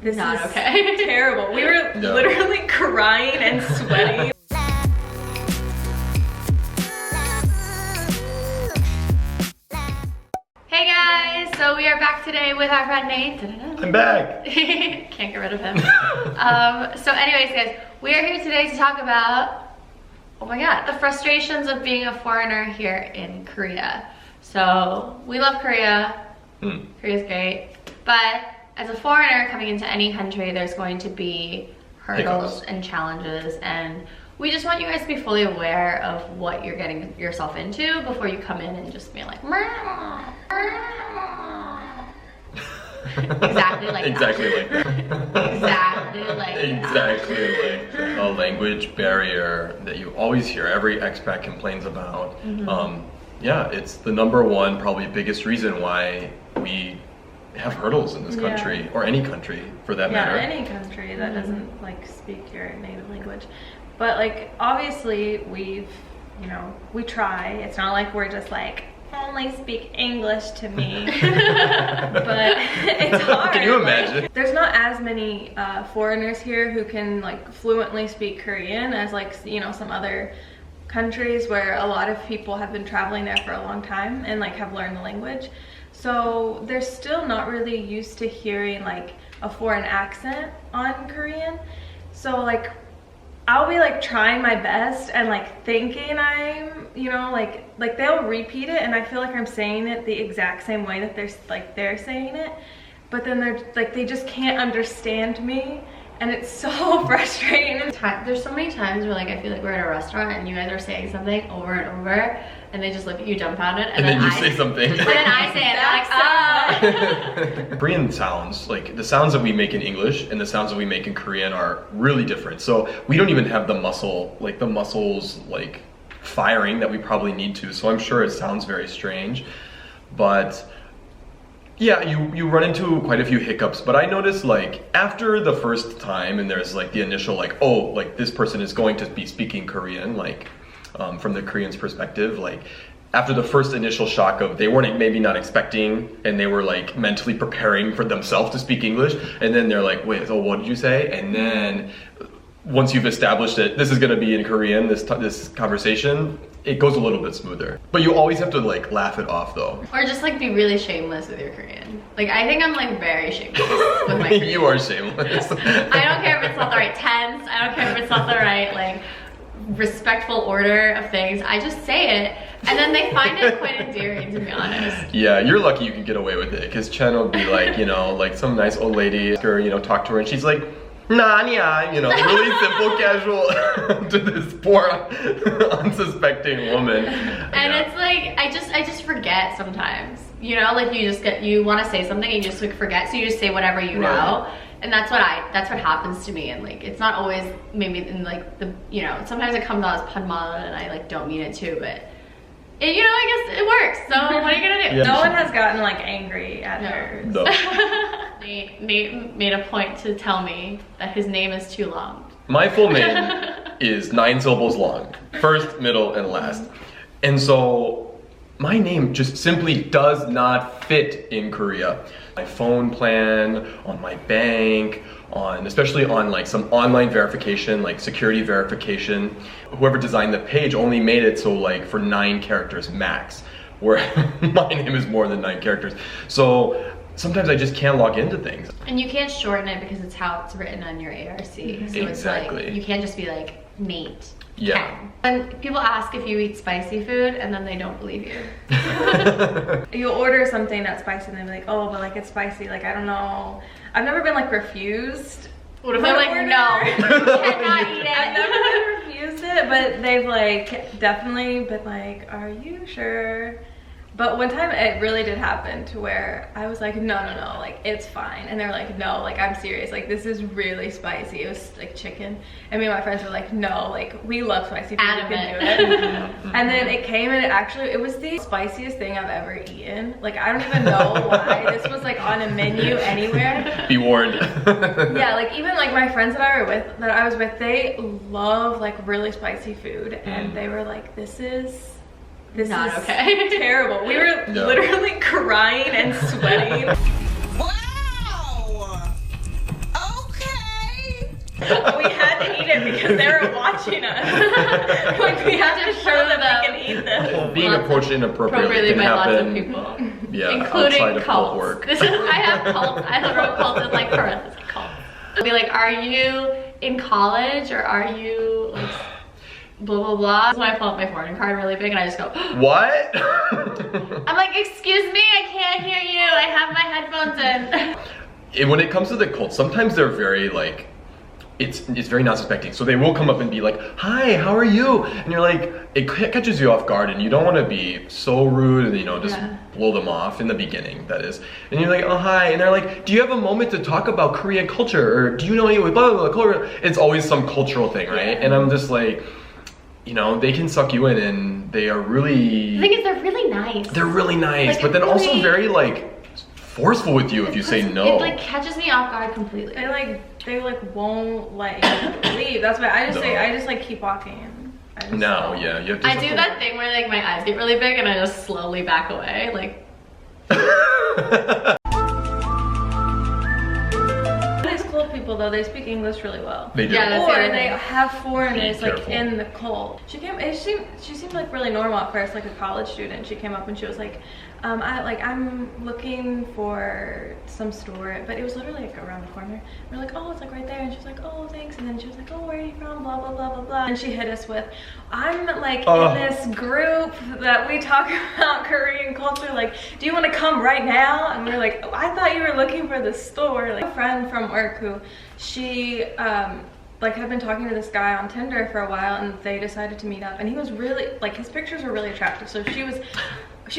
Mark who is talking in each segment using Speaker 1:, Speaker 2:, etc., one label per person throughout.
Speaker 1: This
Speaker 2: Not
Speaker 1: is
Speaker 2: okay.
Speaker 1: terrible. We were literally crying and sweating.
Speaker 2: Hey guys, so we are back today with our friend Nate.
Speaker 3: I'm back.
Speaker 2: Can't get rid of him. So anyways guys, we are here today to talk about, oh my god, the frustrations of being a foreigner here in Korea. So we love Korea. Korea's great. But as a foreigner coming into any country, there's going to be hurdles and challenges, and we just want you guys to be fully aware of what you're getting yourself into before you come in and just be like, exactly like
Speaker 3: Exactly like that.
Speaker 2: exactly like
Speaker 3: Exactly like a language barrier that you always hear every expat complains about. Yeah, it's the #1, probably biggest reason why we have hurdles in this country, or any country for that matter.
Speaker 1: Yeah, any country that doesn't like speak your native language. But like, obviously we try. It's not like we're just like, only speak English to me. But it's hard.
Speaker 3: Can you imagine?
Speaker 1: Like, there's not as many foreigners here who can like fluently speak Korean as like, some other countries where a lot of people have been traveling there for a long time and like have learned the language. So they're still not really used to hearing like a foreign accent on Korean. So like, I'll be like trying my best and like thinking I'm, like they'll repeat it and I feel like I'm saying it the exact same way that they're saying it, but then they're like, they just can't understand me, and it's so frustrating.
Speaker 2: There's so many times where like I feel like we're at a restaurant and you guys are saying something over and over, and they just look at you dumbfounded, and then
Speaker 3: you say something.
Speaker 2: And then I say it, and they're like,
Speaker 3: Korean sounds, like the sounds that we make in English and the sounds that we make in Korean are really different. So we don't even have the muscles like firing that we probably need to. So I'm sure it sounds very strange, but yeah, you run into quite a few hiccups. But I noticed like after the first time, and there's like the initial like, oh, like this person is going to be speaking Korean, like from the Korean's perspective, like after the first initial shock of they weren't maybe not expecting, and they were like mentally preparing for themselves to speak English, and then they're like, wait, so what did you say? And then once you've established it, this is going to be in Korean, this conversation, it goes a little bit smoother. But you always have to like laugh it off though.
Speaker 2: or just like be really shameless with your Korean. Like I think I'm like very shameless with my Korean.
Speaker 3: You are shameless.
Speaker 2: I don't care if it's not the right tense. I don't care if it's not the right like respectful order of things. I just say it, and then they find it quite endearing, to be honest.
Speaker 3: Yeah, you're lucky you can get away with it, because Chen will be like, like some nice old lady, talk to her, and she's like, nah, yeah, really simple, casual to this poor, unsuspecting woman.
Speaker 2: And it's like, I just forget sometimes, like you want to say something and you just like forget, so you just say whatever you know. And that's what happens to me, and like it's not always maybe in like the sometimes it comes out as punmala and I like don't mean it to, but it, I guess it works. So what are you gonna do?
Speaker 3: Yeah.
Speaker 1: No one has gotten like angry at her.
Speaker 3: No.
Speaker 2: Nate made a point to tell me that his name is too long.
Speaker 3: My full name is 9 syllables long, first, middle, and last, and so my name just simply does not fit in Korea. My phone plan, on my bank, especially on like some online verification, like security verification. Whoever designed the page only made it so like for 9 characters max, where my name is more than 9 characters. So sometimes I just can't log into things.
Speaker 2: And you can't shorten it because it's how it's written on your ARC. So
Speaker 3: Exactly.
Speaker 2: it's like, you can't just be like Nate.
Speaker 3: Yeah.
Speaker 2: Ken. And people ask if you eat spicy food, and then they don't believe you.
Speaker 1: You order something that's spicy and they're like, oh, but like it's spicy, like I don't know. I've never been like refused.
Speaker 2: What if they're like, no, you cannot eat it?
Speaker 1: I've never been refused it, but they've like definitely been like, are you sure? But one time it really did happen to where I was like, no, like it's fine. And they're like, no, like I'm serious, like this is really spicy. It was like chicken. And me and my friends were like, no, like we love spicy food, you can do it. And then it came, and it was the spiciest thing I've ever eaten. Like I don't even know why this was like on a menu anywhere.
Speaker 3: Be warned.
Speaker 1: Yeah, like even like my friends that I was with, they love like really spicy food, and they were like, this is
Speaker 2: not okay.
Speaker 1: Terrible. We were literally crying and sweating.
Speaker 4: Wow!
Speaker 1: because they were watching us. Like we have to show them we can eat this.
Speaker 3: Being approached inappropriately can
Speaker 2: by lots of
Speaker 3: happen.
Speaker 2: people.
Speaker 3: Yeah,
Speaker 2: Including
Speaker 3: outside of cult
Speaker 2: cults.
Speaker 3: work.
Speaker 2: This is, I have cults. I wrote cults as like parentheses cults. I'll be like, are you in college or are you like blah blah blah? So I pull up my foreign card really big and I just go,
Speaker 3: What?
Speaker 2: I'm like, excuse me, I can't hear you. I have my headphones in.
Speaker 3: And when it comes to the cults, sometimes they're very like, it's very non-suspecting. So they will come up and be like, hi, how are you? And you're like, it catches you off guard and you don't want to be so rude and, you know, just blow them off in the beginning, that is. And you're like, oh, hi. And they're like, do you have a moment to talk about Korean culture? Or do you know any blah, blah, blah. It's always some cultural thing, right? And I'm just like, you know, they can suck you in and they are really...
Speaker 2: The thing is, they're really nice.
Speaker 3: They're really nice,
Speaker 2: like,
Speaker 3: but then
Speaker 2: really,
Speaker 3: also very like forceful with you if you say no.
Speaker 2: It like catches me off guard completely.
Speaker 1: They won't let you leave. That's why I just like keep walking.
Speaker 3: No, yeah, you have to.
Speaker 2: I do that thing where like my eyes get really big and I just slowly back away, like.
Speaker 1: These cult people though, they speak English really well.
Speaker 3: They do.
Speaker 2: Yeah, that's
Speaker 1: Or
Speaker 2: the other
Speaker 1: they
Speaker 2: thing.
Speaker 1: have foreigners like
Speaker 3: careful.
Speaker 1: in the cult. She seemed like really normal at first, like a college student. She came up and she was like, I'm looking for some store, but it was literally like around the corner. We're like, oh, it's like right there, and she was like, oh, thanks. And then she was like, oh, where are you from? Blah blah blah blah blah. And she hit us with, I'm like in this group that we talk about Korean culture. Like, do you want to come right now? And we were like, oh, I thought you were looking for the store. Like a friend from work who she like had been talking to this guy on Tinder for a while, and they decided to meet up, and he was really like, his pictures were really attractive, so she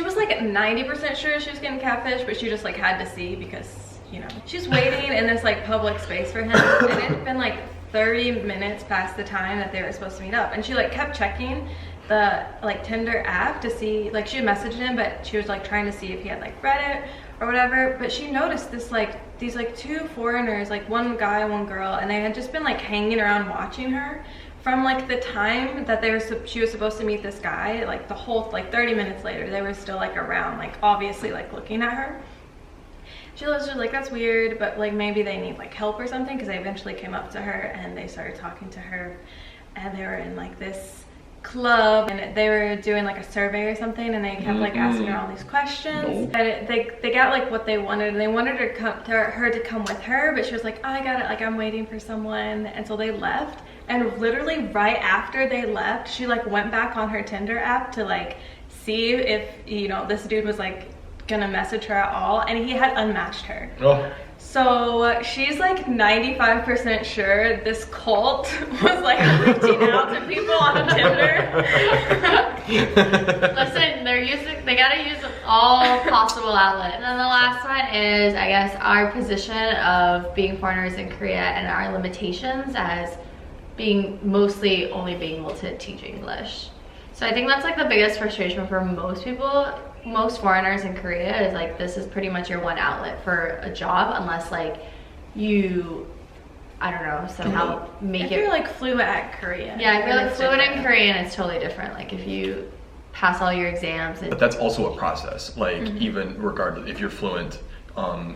Speaker 1: was like 90% sure she was getting catfish, but she just like had to see because, you know, she's waiting in this like public space for him, and it had been like 30 minutes past the time that they were supposed to meet up, and she like kept checking the like Tinder app to see, like she had messaged him, but she was like trying to see if he had like read it or whatever. But she noticed these like two foreigners, like one guy, one girl, and they had just been like hanging around watching her from like the time that she was supposed to meet this guy, like the whole like 30 minutes later they were still like around, like obviously like looking at her. She was like, that's weird, but like maybe they need like help or something, because they eventually came up to her and they started talking to her, and they were in like this club and they were doing like a survey or something, and they kept like asking her all these questions. And they got like what they wanted, and they wanted her to come with her, but she was like, oh, I got it, like I'm waiting for someone. And so they left, and literally right after they left, she like went back on her Tinder app to like see if, you know, this dude was like gonna message her at all, and he had unmatched her. So she's like 95% sure this cult was like reaching out to people on Tinder.
Speaker 2: Listen, they gotta use all possible outlets. And then the last one is, I guess, our position of being foreigners in Korea and our limitations as being mostly only being able to teach English. So I think that's like the biggest frustration for most people. Most foreigners in Korea is like, this is pretty much your one outlet for a job, unless like you, I don't know, somehow make
Speaker 1: if
Speaker 2: it.
Speaker 1: you're like fluent at Korean.
Speaker 2: Yeah, if you're like fluent in Korean, it's totally different. Like if you pass all your exams.
Speaker 3: But that's also a process. Like even regardless, if you're fluent,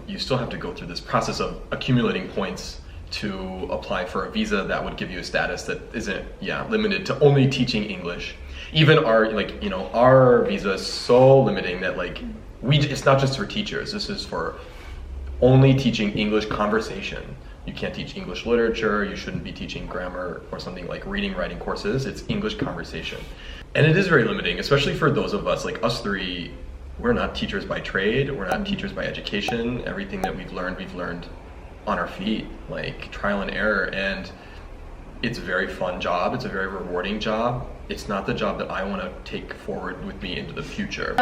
Speaker 3: you still have to go through this process of accumulating points to apply for a visa that would give you a status that isn't limited to only teaching English. Even our, like, you know, our visa is so limiting that like it's not just for teachers. This is for only teaching English conversation. You can't teach English literature. You shouldn't be teaching grammar or something like reading, writing courses. It's English conversation. And it is very limiting, especially for those of us like us three. We're not teachers by trade. We're not teachers by education. Everything that we've learned on our feet, like trial and error. And it's a very fun job. It's a very rewarding job. It's not the job that I want to take forward with me into the future.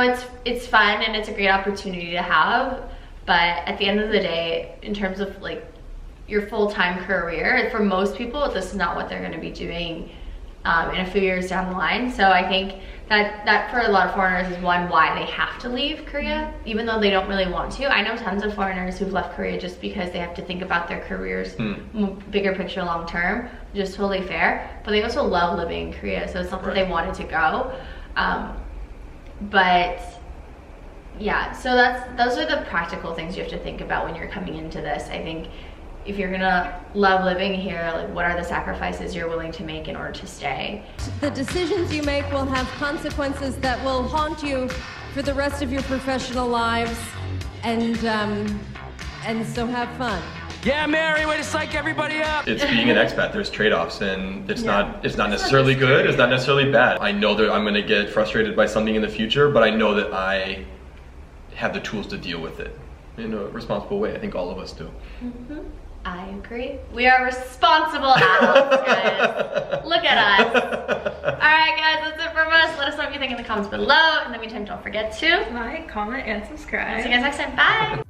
Speaker 2: It's fun and it's a great opportunity to have, but at the end of the day, in terms of like your full-time career, for most people, this is not what they're going to be doing in a few years down the line. So I think that for a lot of foreigners is one why they have to leave Korea, even though they don't really want to. I know tons of foreigners who've left Korea just because they have to think about their careers bigger picture long term, which is totally fair. But they also love living in Korea, so it's not that they wanted to go. But yeah, so those are the practical things you have to think about when you're coming into this. I think if you're gonna love living here, like what are the sacrifices you're willing to make in order to stay?
Speaker 4: The decisions you make will have consequences that will haunt you for the rest of your professional lives, and so have fun.
Speaker 5: Yeah, Mary, way to psych everybody up.
Speaker 3: It's being an expat. There's trade-offs, and it's not necessarily good. It's not necessarily bad. I know that I'm going to get frustrated by something in the future, but I know that I have the tools to deal with it in a responsible way. I think all of us do.
Speaker 2: Mm-hmm. I agree. We are responsible adults, guys. Look at us. All right, guys, that's it from us. Let us know what you think in the comments below. In the meantime, don't forget to
Speaker 1: Like, comment, and subscribe.
Speaker 2: see you guys next time. Bye.